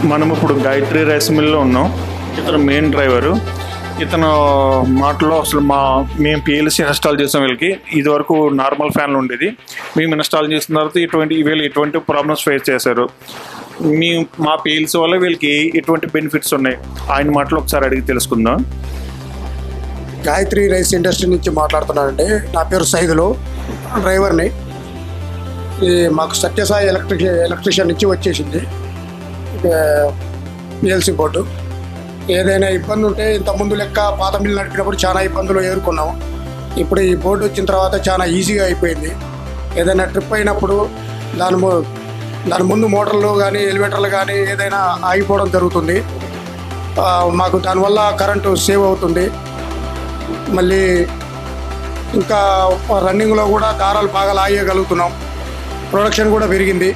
మనం ఇప్పుడు గాయత్రి రైస్ మిల్లో ఉన్నాం. ఇతను మెయిన్ డ్రైవరు. ఇతను మాటలో అసలు మేము పిఎల్సీ ఇన్స్టాల్ చేసాం. వీళ్ళకి ఇదివరకు నార్మల్ ఫ్యాన్లు ఉండేది. మేము ఇన్స్టాల్ చేసిన తర్వాత వీళ్ళు ఎటువంటి ప్రాబ్లమ్స్ ఫేస్ చేశారు, మా పిఎల్సీ వల్ల వీళ్ళకి ఎటువంటి బెనిఫిట్స్ ఉన్నాయి, ఆయన మాటలో ఒకసారి అడిగి తెలుసుకుందాం. గాయత్రి రైస్ ఇండస్ట్రీ నుంచి మాట్లాడుతున్నానండి. నా పేరు సైదులు, డ్రైవర్ని. మాకు సత్యసాయి ఎలక్ట్రీషియన్ నుంచి వచ్చేసింది పిఎల్సీ బోర్డు. ఏదైనా ఇబ్బంది ఉంటే ఇంతకుముందు లెక్క పాత మిల్లు నడిపినప్పుడు చాలా ఇబ్బందులు ఎదుర్కొన్నాము. ఇప్పుడు ఈ బోర్డు వచ్చిన తర్వాత చాలా ఈజీగా అయిపోయింది. ఏదైనా ట్రిప్ అయినప్పుడు దాని ముందు మోటార్లు కానీ ఎలివేటర్లు కానీ ఏదైనా ఆగిపోవడం జరుగుతుంది. మాకు దానివల్ల కరెంటు సేవ్ అవుతుంది. మళ్ళీ ఇంకా రన్నింగ్లో కూడా దారాలు బాగా లాగేయగలుగుతున్నాం. ప్రొడక్షన్ కూడా పెరిగింది.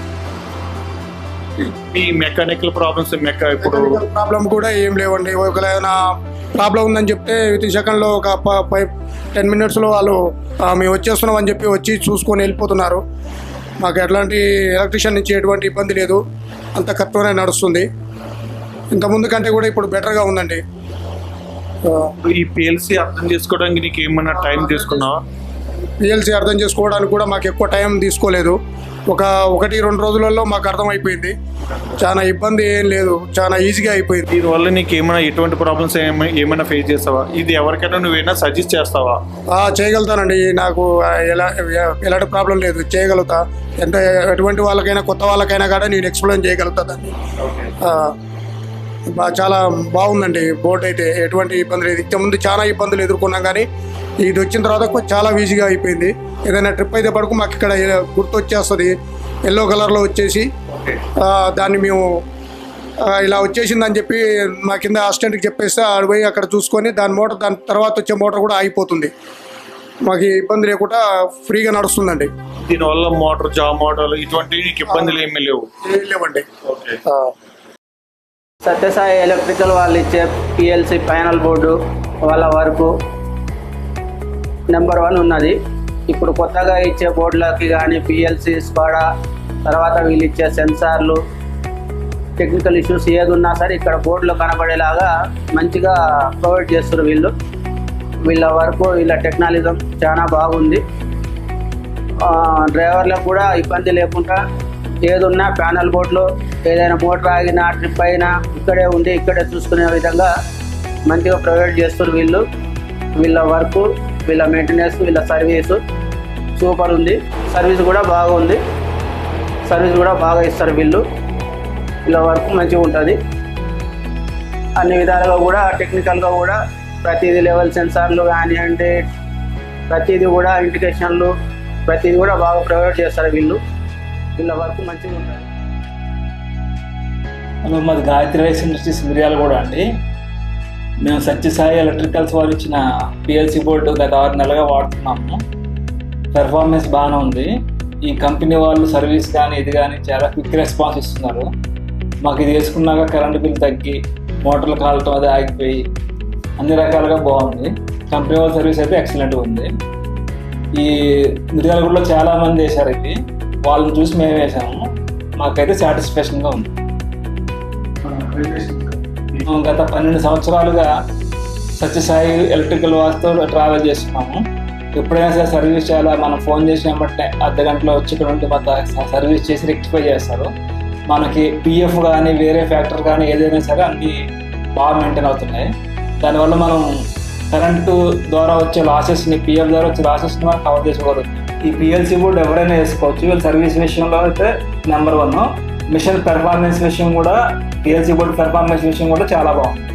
ఈ మెకానికల్ ప్రాబ్లమ్స్ ఇప్పుడు ప్రాబ్లం కూడా ఏం లేవండి. ఒకవేళ ప్రాబ్లం ఉందని చెప్తే విత్ సెకండ్లో ఒక 5-10 మినిట్స్లో వాళ్ళు మేము వచ్చేస్తున్నాం అని చెప్పి వచ్చి చూసుకొని వెళ్ళిపోతున్నారు. మాకు ఎట్లాంటి ఎలక్ట్రీషియన్ నుంచి ఎటువంటి ఇబ్బంది లేదు. అంత కరెక్ట్గానే నడుస్తుంది. ఇంతకుముందు కంటే కూడా ఇప్పుడు బెటర్గా ఉందండి. ఈ పిఎల్సీ అర్థం చేసుకోవడానికి నీకు ఏమన్నా టైం తీసుకున్నావా? పిఎల్సీ అర్థం చేసుకోవడానికి కూడా మాకు ఎక్కువ టైం తీసుకోలేదు. 1-2 రోజులలో మాకు అర్థమైపోయింది. చాలా ఇబ్బంది ఏం లేదు, చాలా ఈజీగా అయిపోయింది. దీనివల్ల నీకు ఏమైనా ఎటువంటి ప్రాబ్లమ్స్ ఏమైనా ఫేస్ చేస్తావా? ఇది ఎవరికైనా నువ్వేనా సజెస్ట్ చేస్తావా? చేయగలుగుతానండి. నాకు ఎలాంటి ప్రాబ్లం లేదు, చేయగలుగుతా. ఎటువంటి వాళ్ళకైనా కొత్త వాళ్ళకైనా కూడా నేను ఎక్స్ప్లెయిన్ చేయగలుగుతా దాన్ని. చాలా బాగుందండి బోర్డు అయితే. ఎటువంటి ఇబ్బంది లేదు. ఇంతకుముందు చాలా ఇబ్బందులు ఎదుర్కొన్నాం, కానీ ఇది వచ్చిన తర్వాత చాలా ఈజీగా అయిపోయింది. ఏదైనా ట్రిప్ అయితే పడుకు మాకు ఇక్కడ గుర్తు వచ్చేస్తుంది, ఎల్లో కలర్లో వచ్చేసి. దాన్ని మేము ఇలా వచ్చేసిందని చెప్పి మా కింద అసిస్టెంట్కి చెప్పేస్తే ఆడ పోయి అక్కడ చూసుకొని దాని తర్వాత వచ్చే మోటార్ కూడా ఆగిపోతుంది. మాకు ఇబ్బంది లేకుండా ఫ్రీగా నడుస్తుందండి. దీనివల్ల మోటార్లు ఇటువంటి ఇబ్బందులు ఏమీ లేవండి. సత్యసాయి ఎలక్ట్రికల్ వాళ్ళు ఇచ్చే పిఎల్సీ ప్యానల్ బోర్డు వాళ్ళ వరకు నెంబర్ 1 ఉన్నది. ఇప్పుడు కొత్తగా ఇచ్చే బోర్డులకి కానీ పిఎల్సీ స్పాడా, తర్వాత వీళ్ళు ఇచ్చే సెన్సార్లు, టెక్నికల్ ఇష్యూస్ ఏది ఉన్నా సరే ఇక్కడ బోర్డులో కనబడేలాగా మంచిగా ప్రొవైడ్ చేస్తారు వీళ్ళు. వీళ్ళ వరకు వీళ్ళ టెక్నాలజీ చాలా బాగుంది. డ్రైవర్లకు కూడా ఇబ్బంది లేకుండా ఏదున్నా ప్యానల్ బోర్డులో ఏదైనా మోటార్ ఆగినా ట్రిప్ అయినా ఇక్కడే ఉండి ఇక్కడే చూసుకునే విధంగా మంచిగా ప్రొవైడ్ చేస్తారు వీళ్ళు. వీళ్ళ వర్క్, వీళ్ళ మెయింటెనెన్స్, వీళ్ళ సర్వీసు సూపర్ ఉంది. సర్వీస్ కూడా బాగుంది. సర్వీస్ కూడా బాగా ఇస్తారు వీళ్ళు. వీళ్ళ వర్క్ మంచిగా ఉంటుంది. అన్ని విధాలుగా కూడా టెక్నికల్గా కూడా ప్రతిదీ లెవెల్ సెన్సార్లు కానివ్వండి, ప్రతిదీ కూడా ఇండికేషన్లు ప్రతిదీ కూడా బాగా ప్రొవైడ్ చేస్తారు వీళ్ళు. వీళ్ళ వర్క్ మంచిగా ఉంటుంది. మాది గాయత్రి రైస్ ఇండస్ట్రీస్ మిర్యాల కూడా అండి. మేము సత్యసాయి ఎలక్ట్రికల్స్ వాళ్ళు ఇచ్చిన పిఎల్సీ బోర్డు గత 6 నెలలుగా వాడుతున్నాము. పెర్ఫార్మెన్స్ బాగానే ఉంది. ఈ కంపెనీ వాళ్ళు సర్వీస్ కానీ ఇది కానీ చాలా క్విక్ రెస్పాన్స్ ఇస్తున్నారు. మాకు ఇది వేసుకున్నాక కరెంటు బిల్ తగ్గి మోటార్లు కాలటం అది ఆగిపోయి అన్ని రకాలుగా బాగుంది. కంపెనీ వాళ్ళ సర్వీస్ అయితే ఎక్సలెంట్గా ఉంది. ఈ మిర్యాలగూడలో చాలామంది వేశారు. ఇది వాళ్ళని చూసి మేము వేసాము. మాకైతే సాటిస్ఫాక్షన్గా ఉంది. గత 12 సంవత్సరాలుగా సత్యసాయి ఎలక్ట్రికల్ వారితో ట్రావెల్ చేస్తున్నాము. ఎప్పుడైనా సరే సర్వీస్ చాలా మనం ఫోన్ చేసిన బట్టే అర్ధగంటలో వచ్చి ఇక్కడ ఉంటే సర్వీస్ చేసి రెక్టిఫై చేస్తారు. మనకి పిఎఫ్ కానీ వేరే ఫ్యాక్టర్ కానీ ఏదైనా సరే అన్నీ బాగా మెయింటైన్ అవుతున్నాయి. దానివల్ల మనం కరెంటు ద్వారా వచ్చే లాసెస్ని, పిఎఫ్ ద్వారా వచ్చే లాసెస్ని మనం కవర్ చేసుకోగలుగుతాం. ఈ పిఎల్సీ బోర్డు ఎవరైనా వేసుకోవచ్చు. వీళ్ళ సర్వీస్ విషయంలో అయితే నెంబర్ 1. మిషన్ పెర్ఫార్మెన్స్ విషయం కూడా, పిఎల్సీ బోర్డు పెర్ఫార్మెన్స్ విషయం కూడా చాలా బాగుంది.